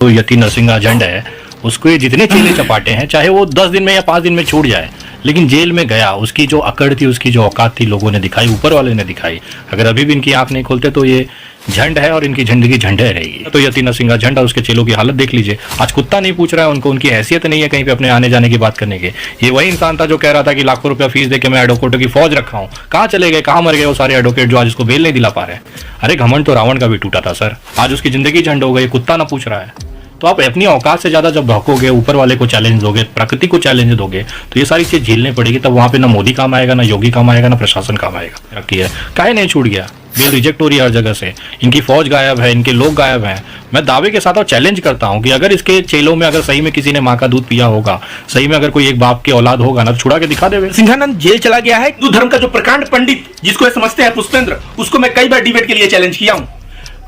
तो यति नरसिंहा झंड है, उसको ये जितने चेले चपाटे हैं, चाहे वो 10 दिन में या 5 दिन में छूट जाए, लेकिन जेल में गया, उसकी जो अकड़ थी, उसकी जो औकात थी, लोगों ने दिखाई, ऊपर वाले ने दिखाई। अगर अभी भी इनकी आंख नहीं खोलते तो ये झंड है और इनकी जिंदगी झंड है रहेगी। तो यति नरसिंहा झंड और उसके चेलों की हालत देख लीजिए। आज कुत्ता नहीं पूछ रहा है उनको, उनकी हैसियत नहीं है कहीं पे अपने आने जाने की बात करने के। ये वही इंसान था जो कह रहा था कि लाखों रुपया फीस देके मैं एडवोकेटों की फौज रखा हूँ। कहाँ चले गए, कहाँ मर गए वो सारे एडवोकेट जो आज उसको बेल नहीं दिला पा रहे हैं। अरे घमंड तो रावण का भी टूटा था सर, आज उसकी जिंदगी झंड हो गई, कुत्ता ना पूछ रहा है। तो आप अपनी औकात से ज्यादा जब भौंकोगे, ऊपर वाले को चैलेंज दोगे, प्रकृति को चैलेंज दोगे, तो ये सारी चीज झेलनी पड़ेगी। तब वहां पे ना मोदी काम आएगा, ना योगी काम आएगा, ना प्रशासन काम आएगा। रखी है काहे नहीं छूट गया, बेल रिजेक्ट हो रही है हर जगह से, इनकी फौज गायब है, इनके लोग गायब हैं। मैं दावे के साथ और चैलेंज करता हूं कि अगर इसके चेलों में अगर सही में किसी ने माँ का दूध पिया होगा, सही में अगर कोई एक बाप की औलाद होगा ना, तो छुड़ा के दिखा देवे। सिंहानंद जेल चला गया है। हिंदू धर्म का जो प्रकांड पंडित जिसको ये समझते हैं पुष्पेंद्र, उसको मैं कई बार डिबेट के लिए चैलेंज किया हूं।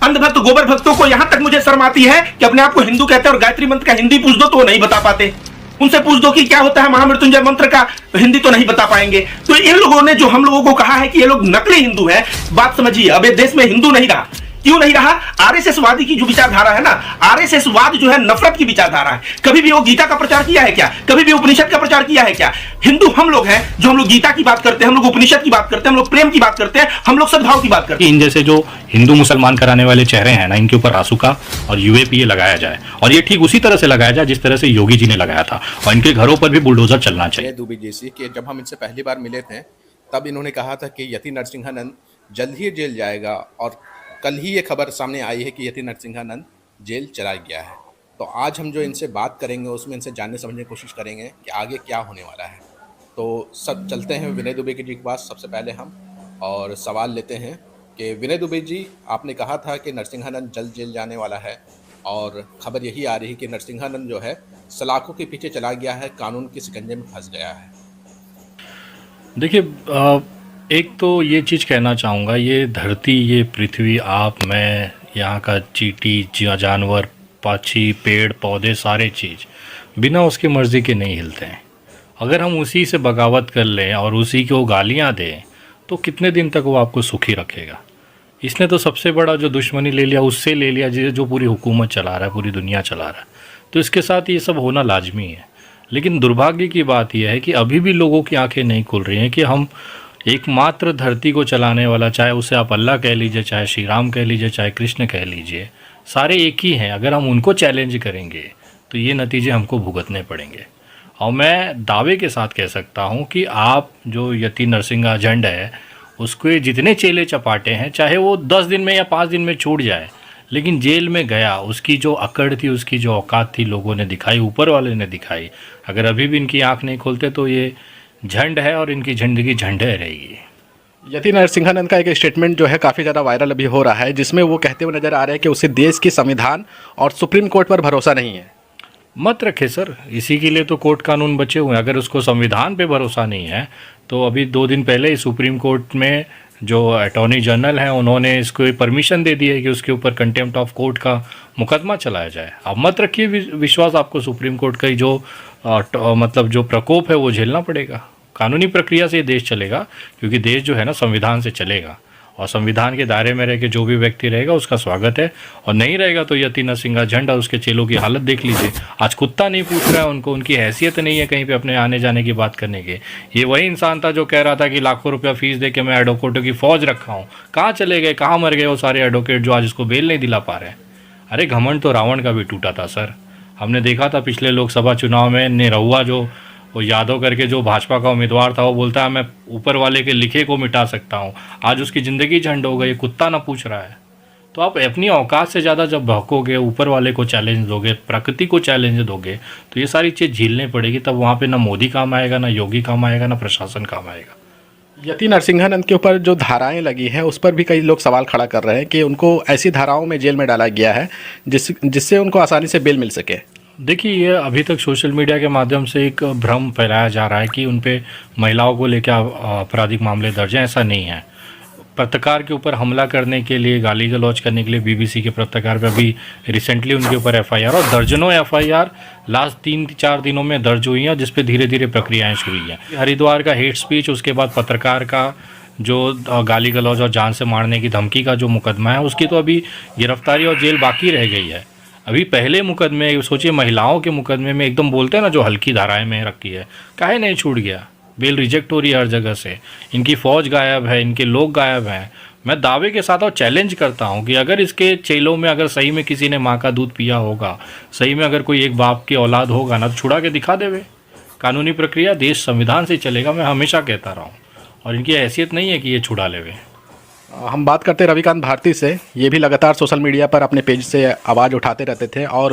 अंधभक्त गोबर भक्तों को यहां तक मुझे शर्म आती है कि अपने आप को हिंदू कहते हैं और गायत्री मंत्र का हिंदी पूछ दो तो वो नहीं बता पाते। उनसे पूछ दो कि क्या होता है महामृत्युंजय मंत्र का, हिंदी तो नहीं बता पाएंगे। तो इन लोगों ने जो हम लोगों को कहा है कि ये लोग नकली हिंदू है, बात समझिए। अब ये देश में हिंदू नहीं रहा। क्यों नहीं रहा? आरएसएस वादी की जो विचारधारा है ना, आरएसएस वाद जो है नफरत की विचारधारा है। कभी भी वो गीता का प्रचार किया है क्या? कभी भी उपनिषद का प्रचार किया है क्या? हिंदू हम लोग हैं जो हम लोग गीता की बात करते हैं, हम लोग उपनिषद की बात करते हैं, हम लोग प्रेम की बात करते हैं, हम लोग सद्भाव की बात करते हैं। इन जैसे जो हिंदू मुसलमान कराने वाले चेहरे हैं ना, इनके ऊपर रासुका और यूएपीए लगाया जाए, और ये ठीक उसी तरह से लगाया जाए जिस तरह से योगी जी ने लगाया था, और इनके घरों पर भी बुलडोजर चलना चाहिए। दुबे जैसी कि जब हम इनसे पहली बार मिले थे तब इन्होंने कहा था कि यति नरसिंहानंद जल्द ही जेल जाएगा, और कल ही ये खबर सामने आई है कि यति नरसिंहानंद जेल चला गया है। तो आज हम जो इनसे बात करेंगे उसमें इनसे जानने समझने की कोशिश करेंगे कि आगे क्या होने वाला है। तो सब चलते हैं विनय दुबे जी के पास सबसे पहले हम, और सवाल लेते हैं कि विनय दुबे जी, आपने कहा था कि नरसिंहानंद जल्द जेल जाने वाला है, और खबर यही आ रही है कि नरसिंहानंद जो है सलाखों के पीछे चला गया है, कानून के शिकंजे में फंस गया है। देखिए, एक तो ये चीज़ कहना चाहूँगा, ये धरती, ये पृथ्वी, आप, मैं, यहाँ का चींटी, जानवर, पक्षी, पेड़ पौधे, सारे चीज़ बिना उसकी मर्ज़ी के नहीं हिलते हैं। अगर हम उसी से बगावत कर लें और उसी को गालियाँ दें तो कितने दिन तक वो आपको सुखी रखेगा। इसने तो सबसे बड़ा जो दुश्मनी ले लिया, उससे ले लिया जो पूरी हुकूमत चला रहा है, पूरी दुनिया चला रहा है। तो इसके साथ ये सब होना लाजमी है। लेकिन दुर्भाग्य की बात यह है कि अभी भी लोगों की आंखें नहीं खुल रही हैं कि हम एकमात्र धरती को चलाने वाला, चाहे उसे आप अल्लाह कह लीजिए, चाहे श्री राम कह लीजिए, चाहे कृष्ण कह लीजिए, सारे एक ही हैं। अगर हम उनको चैलेंज करेंगे तो ये नतीजे हमको भुगतने पड़ेंगे। और मैं दावे के साथ कह सकता हूँ कि आप जो यति नरसिंहा झंड है, उसको ये जितने चेले चपाटे हैं, चाहे वो 10 दिन में या 5 दिन में छूट जाए, लेकिन जेल में गया, उसकी जो अकड़ थी, उसकी जो औकात थी, लोगों ने दिखाई, ऊपर वाले ने दिखाई। अगर अभी भी इनकी आंख नहीं खोलते तो ये झंड है और इनकी जिंदगी झंड है रहेगी। यति नरसिंहानंद का एक स्टेटमेंट जो है काफ़ी ज़्यादा वायरल अभी हो रहा है, जिसमें वो कहते हुए नज़र आ रहे हैं कि उसे देश की संविधान और सुप्रीम कोर्ट पर भरोसा नहीं है। मत रखे सर, इसी के लिए तो कोर्ट कानून बचे हुए हैं। अगर उसको संविधान पे भरोसा नहीं है तो अभी 2 दिन पहले ही सुप्रीम कोर्ट में जो अटॉर्नी जनरल हैं, उन्होंने इसको परमिशन दे दी है कि उसके ऊपर कंटेम्प्ट ऑफ कोर्ट का मुकदमा चलाया जाए। अब मत रखिए विश्वास, आपको सुप्रीम कोर्ट का जो मतलब जो प्रकोप है वो झेलना पड़ेगा। कानूनी प्रक्रिया से ये देश चलेगा, क्योंकि देश जो है ना संविधान से चलेगा, और संविधान के दायरे में रह के जो भी व्यक्ति रहेगा उसका स्वागत है, और नहीं रहेगा तो यति नरसिंहा झंड और उसके चेलों की हालत देख लीजिए। आज कुत्ता नहीं पूछ रहा है उनको, उनकी हैसियत नहीं है कहीं पे अपने आने जाने की बात करने के। ये वही इंसान था जो कह रहा था कि लाखों रुपया फीस दे के मैं एडवोकेटों की फौज रखा हूँ। कहाँ चले गए, कहाँ मर गए वो सारे एडवोकेट जो आज उसको बेल नहीं दिला पा रहे हैं। अरे घमंड तो रावण का भी टूटा था सर। हमने देखा था पिछले लोकसभा चुनाव में, निरहुआ जो वो यादव करके जो भाजपा का उम्मीदवार था, वो बोलता है मैं ऊपर वाले के लिखे को मिटा सकता हूँ। आज उसकी ज़िंदगी झंड हो गई, कुत्ता ना पूछ रहा है। तो आप अपनी औकात से ज़्यादा जब भौंकोगे, ऊपर वाले को चैलेंज दोगे, प्रकृति को चैलेंज दोगे, तो ये सारी चीज़ झेलनी पड़ेगी। तब वहाँ पे ना मोदी काम आएगा, ना योगी काम आएगा, ना प्रशासन काम आएगा। यति नरसिंहानंद के ऊपर जो धाराएं लगी हैं उस पर भी कई लोग सवाल खड़ा कर रहे हैं कि उनको ऐसी धाराओं में जेल में डाला गया है जिससे उनको आसानी से बेल मिल सके। देखिए, ये अभी तक सोशल मीडिया के माध्यम से एक भ्रम फैलाया जा रहा है कि उन पे महिलाओं को लेकर आपराधिक मामले दर्ज हैं। ऐसा नहीं है। पत्रकार के ऊपर हमला करने के लिए, गाली गलौज करने के लिए बीबीसी के पत्रकार पे अभी रिसेंटली उनके ऊपर एफआईआर और दर्जनों एफआईआर लास्ट 3-4 दिनों में दर्ज हुई हैं, जिस पे धीरे धीरे प्रक्रियाएं शुरू हुई हैं। हरिद्वार का हेट स्पीच, उसके बाद पत्रकार का जो गाली गलौज और जान से मारने की धमकी का जो मुकदमा है, उसकी तो अभी गिरफ्तारी और जेल बाकी रह गई है। अभी पहले मुकदमे सोचिए, महिलाओं के मुकदमे में एकदम बोलते हैं ना जो हल्की धाराएं में रखी है, काहे नहीं छूट गया? बेल रिजेक्ट हो रही है हर जगह से, इनकी फ़ौज गायब है, इनके लोग गायब हैं। मैं दावे के साथ और चैलेंज करता हूं कि अगर इसके चेलों में अगर सही में किसी ने माँ का दूध पिया होगा, सही में अगर कोई एक बाप की औलाद होगा ना, तो छुड़ा के दिखा देवे। कानूनी प्रक्रिया देश संविधान से चलेगा, मैं हमेशा कहता रहा हूँ, और इनकी हैसियत नहीं है कि ये छुड़ा लेवे। हम बात करते रविकांत भारती से, ये भी लगातार सोशल मीडिया पर अपने पेज से आवाज़ उठाते रहते थे और